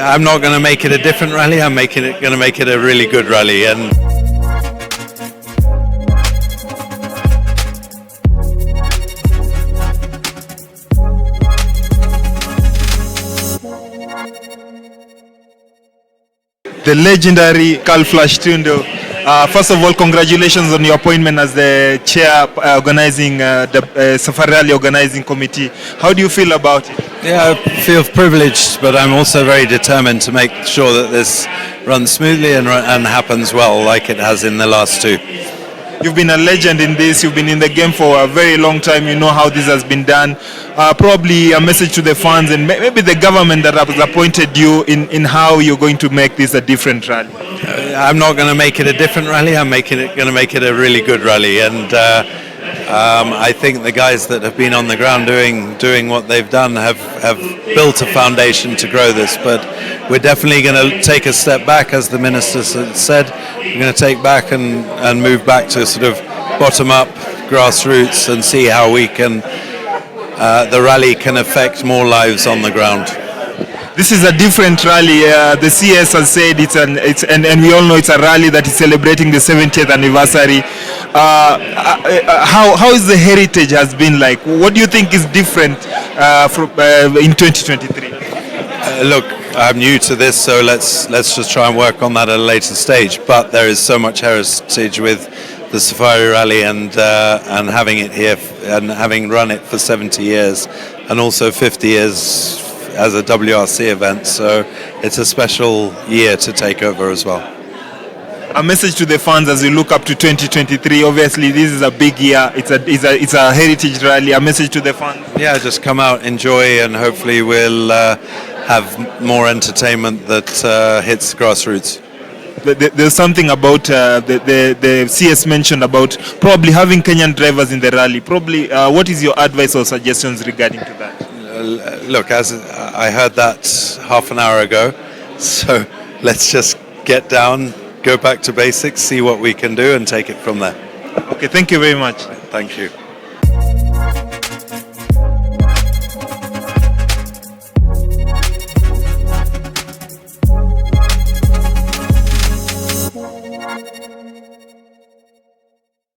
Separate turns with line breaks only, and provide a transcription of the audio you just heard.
I'm not going to make it a different rally. I'm going to make it a really good rally. And
the legendary Flash Tundo. First of all, congratulations on your appointment as the chair organizing the Safari Rally Organizing Committee. How do you feel about it?
yeah, I feel privileged, but I'm also very determined to make sure that this runs smoothly and happens well, like it has in the last two.
You've been a legend in this. You've been in the game for a very long time. You know how this has been done. Probably a message to the fans and maybe the government that has appointed you in how you're going to make this a different rally.
I'm not going to make it a different rally. I'm going to make it a really good rally. And I think the guys that have been on the ground doing what they've done have built a foundation to grow this. But we're definitely going to take a step back, as the minister said. We're going to take back and move back to sort of bottom-up grassroots and see how we can the rally can affect more lives on the ground.
This is a different rally. The CS has said and we all know it's a rally that is celebrating the 70th anniversary. How is the heritage has been like? What do you think is different in 2023?
Look, I'm new to this, so let's just try and work on that at a later stage. But there is so much heritage with the Safari Rally and having it here and having run it for 70 years and also 50 years as a WRC event, so it's a special year to take over as well.
A message to the fans as we look up to 2023. Obviously, this is a big year. It's a heritage rally. A message to the fans.
Yeah, just come out, enjoy, and hopefully we'll have more entertainment that hits grassroots.
There's something about the CS mentioned about probably having Kenyan drivers in the rally. Probably, what is your advice or suggestions regarding to that?
Look, as I heard that half an hour ago, so let's just get down, go back to basics, see what we can do and take it from there.
Okay, thank you very much.
Thank you.